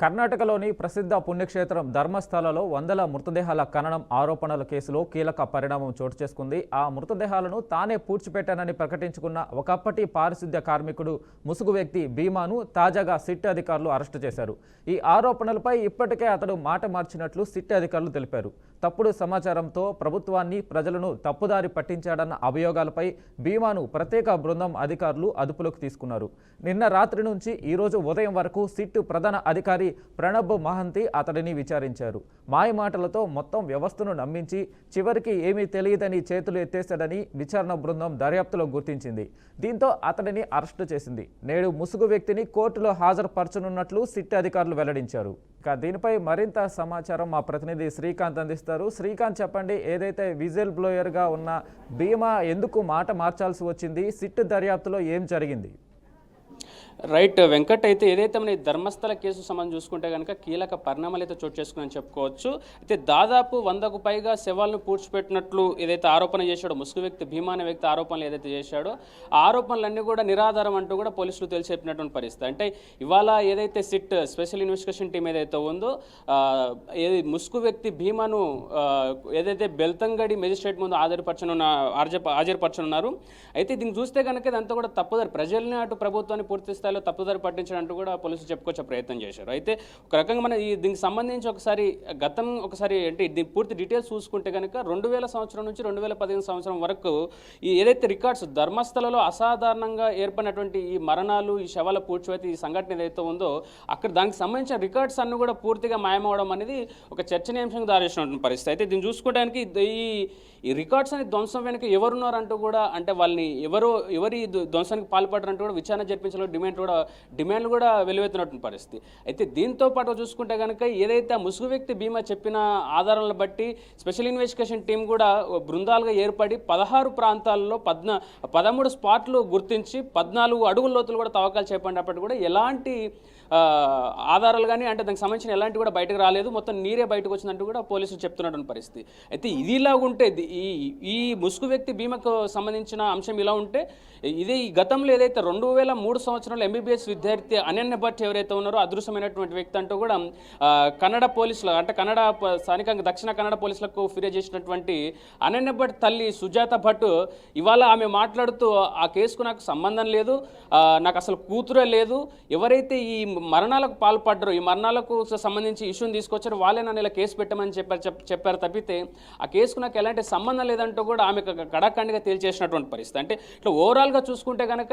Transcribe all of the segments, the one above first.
కర్ణాటకలోని ప్రసిద్ధ పుణ్యక్షేత్రం ధర్మస్థలలో వందల మృతదేహాల ఖననం ఆరోపణల కేసులో కీలక పరిణామం చోటు చేసుకుంది. ఆ మృతదేహాలను తానే పూడ్చిపెట్టానని ప్రకటించుకున్న ఒకప్పటి పారిశుద్ధ్య కార్మికుడు ముసుగు వ్యక్తి భీమాను తాజాగా సిట్ అధికారులు అరెస్టు చేశారు. ఈ ఆరోపణలపై ఇప్పటికే అతడు మాట మార్చినట్లు సిట్ అధికారులు తెలిపారు. తప్పుడు సమాచారంతో ప్రభుత్వాన్ని ప్రజలను తప్పుదారి పట్టించాడన్న అభియోగాలపై భీమాను ప్రత్యేక బృందం అధికారులు అదుపులోకి తీసుకున్నారు. నిన్న రాత్రి నుంచి ఈరోజు ఉదయం వరకు సిట్ ప్రధాన అధికారి ప్రణబ్ మహంతి అతడిని విచారించారు. మాయమాటలతో మొత్తం వ్యవస్థను నమ్మించి చివరికి ఏమీ తెలియదని చేతులు ఎత్తేశాడని విచారణ బృందం దర్యాప్తులో గుర్తించింది. దీంతో అతడిని అరెస్టు చేసింది. నేడు ముసుగు వ్యక్తిని కోర్టులో హాజరుపరచనున్నట్లు సిట్ అధికారులు వెల్లడించారు. దీనిపై మరింత సమాచారం మా ప్రతినిధి శ్రీకాంత్ అందిస్తారు. శ్రీకాంత్, చెప్పండి, ఏదైతే విజిల్ బ్లోయర్గా ఉన్న భీమా ఎందుకు మాట మార్చాల్సి వచ్చింది? సిట్ దర్యాప్తులో ఏం జరిగింది? రైట్ వెంకట్, అయితే ఏదైతే మన ధర్మస్థల కేసు సంబంధం చూసుకుంటే కనుక కీలక పరిణామాలు అయితే చోటు చేసుకుని చెప్పుకోవచ్చు. అయితే దాదాపు 100కు పైగా శవాలను పూడ్చిపెట్టినట్లు ఏదైతే ఆరోపణ చేశాడో ముసుగు వ్యక్తి భీమా అనే వ్యక్తి ఆరోపణలు ఏదైతే చేశాడో ఆ ఆరోపణలన్నీ కూడా నిరాధారం అంటూ కూడా పోలీసులు తెలిసి చెప్పినటువంటి పరిస్థితి. అంటే ఇవాళ ఏదైతే సిట్ స్పెషల్ ఇన్వెస్టిగేషన్ టీం ఏదైతే ఉందో ముసుగు వ్యక్తి భీమాను ఏదైతే బెల్తంగడి మెజిస్ట్రేట్ ముందు హాజరుపరచనున్నారు. అయితే దీన్ని చూస్తే కనుక ఇదంతా కూడా తప్పుదారి ప్రజల్ని అటు ప్రభుత్వాన్ని పూర్తి స్థాయిలో తప్పుదారి పట్టించడంటూ కూడా పోలీసులు చెప్పుకొచ్చే ప్రయత్నం చేశారు. అయితే ఒక రకంగా మన దీనికి సంబంధించి ఒకసారి అంటే పూర్తి డీటెయిల్స్ చూసుకుంటే కనుక 2000 సంవత్సరం నుంచి 2015 సంవత్సరం వరకు ఈ ఏదైతే రికార్డ్స్ ధర్మస్థలలో అసాధారణంగా ఏర్పడినటువంటి ఈ మరణాలు, ఈ శవాల పూడ్చివేత, ఈ సంఘటన ఏదైతే ఉందో అక్కడ దానికి సంబంధించిన రికార్డ్స్ అన్ని కూడా పూర్తిగా మాయమవడం అనేది ఒక చర్చనీయాంశంగా దారిస్తున్నటువంటి పరిస్థితి. అయితే దీన్ని చూసుకోవడానికి ఈ రికార్డ్స్ అని ధ్వంసం వెనుక ఎవరున్నారంటూ కూడా, అంటే వాళ్ళని ఎవరి ధ్వంసానికి పాల్పడారంటూ కూడా విచారణ జరిపించాలో డిమాండ్లు కూడా వెలువెత్తున్నటువంటి పరిస్థితి. అయితే దీంతో పాటు చూసుకుంటే కనుక ఏదైతే ముసుగు వ్యక్తి భీమా చెప్పిన ఆధారాలను బట్టి స్పెషల్ ఇన్వెస్టిగేషన్ టీం కూడా బృందాలుగా ఏర్పడి 16 ప్రాంతాల్లో 13 స్పాట్లు గుర్తించి 14 అడుగుల లోతులు కూడా తవ్వకాలు చేపట్టినప్పటికీ కూడా ఎలాంటి ఆధారాలు కానీ అంటే దానికి సంబంధించిన ఎలాంటి కూడా బయటకు రాలేదు. మొత్తం నీరే బయటకు వచ్చిందంటూ కూడా పోలీసులు చెప్తున్నటువంటి పరిస్థితి. అయితే ఇదిలా ఉంటే ఈ ముసుగు వ్యక్తి భీమాకు సంబంధించిన అంశం ఇలా ఉంటే ఇది గతంలో ఏదైతే 2003 సంవత్సరంలో ఎంబీబీఎస్ విద్యార్థి అనన్య భట్ ఎవరైతే ఉన్నారో అదృశ్యమైనటువంటి వ్యక్తి అంటూ కూడా కన్నడ పోలీసులు అంటే స్థానికంగా దక్షిణ కన్నడ పోలీసులకు ఫిర్యాదు చేసినటువంటి అనన్య భట్ తల్లి సుజాత భట్ ఇవాళ ఆమె మాట్లాడుతూ ఆ కేసుకు నాకు సంబంధం లేదు, నాకు అసలు కూతురే లేదు, ఎవరైతే ఈ మరణాలకు పాల్పడ్డారో ఈ మరణాలకు సంబంధించి ఇష్యూని తీసుకొచ్చారో వాళ్ళే నన్ను ఇలా కేసు పెట్టమని చెప్పారు తప్పితే ఆ కేసుకు నాకు ఎలాంటి సంబంధం లేదంటూ కూడా ఆమె కడాఖండిగా తేల్చేసినటువంటి పరిస్థితి. అంటే ఇట్లా ఓవరాల్గా చూసుకుంటే కనుక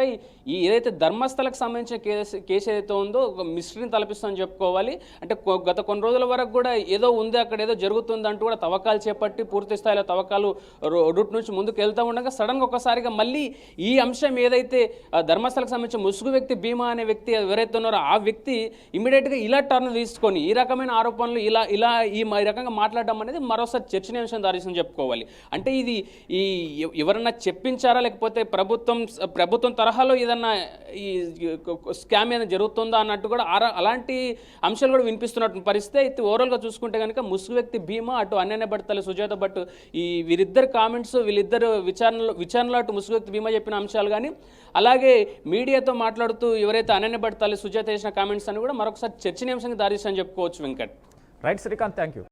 ఈ ఏదైతే ధర్మస్థలకు సంబంధించిన కేసు ఏదైతే ఉందో ఒక మిస్టరీని తలపిస్తుందని చెప్పుకోవాలి. అంటే గత కొన్ని రోజుల వరకు కూడా ఏదో ఉంది, అక్కడ ఏదో జరుగుతుంది అంటూ కూడా తవ్వకాలు చేపట్టి పూర్తి స్థాయిలో తవ్వకాలు రూట్ నుంచి ముందుకు వెళ్తూ ఉండగా సడన్గా ఒకసారిగా మళ్ళీ ఈ అంశం ఏదైతే ధర్మస్థలకు సంబంధించిన ముసుగు వ్యక్తి భీమా అనే వ్యక్తి ఎవరైతే ఉన్నారో ఆ వ్యక్తి ఇమీడియట్గా ఇలా టర్న్ తీసుకొని ఈ రకమైన ఆరోపణలు ఈ రకంగా మాట్లాడడం అనేది మరోసారి చర్చనీయాంశం దారిస్తుందని చెప్పుకోవాలి. అంటే ఇది ఎవరన్నా చెప్పించారా లేకపోతే ప్రభుత్వం తరహాలో ఏదన్నా ఈ స్కామ్ ఏదైనా జరుగుతుందా అన్నట్టు కూడా అలాంటి అంశాలు కూడా వినిపిస్తున్నటువంటి పరిస్థితి. అయితే ఓవరాల్గా చూసుకుంటే కనుక ముసుగు వ్యక్తి భీమా అటు అనన్య భట్ తల్లి సుజాత భట్ వీరిద్దరు కామెంట్స్ వీళ్ళిద్దరు విచారణలో అటు ముసుగు వ్యక్తి భీమా చెప్పిన అంశాలు కానీ అలాగే మీడియాతో మాట్లాడుతూ ఎవరైతే అనన్య భట్ తల్లి సుజాత చేసిన కామెంట్స్ అని కూడా మరొకసారి చర్చనీయాంశంగా దారిస్తుందని చెప్పుకోవచ్చు. Venkat. Right Srikanth, thank you.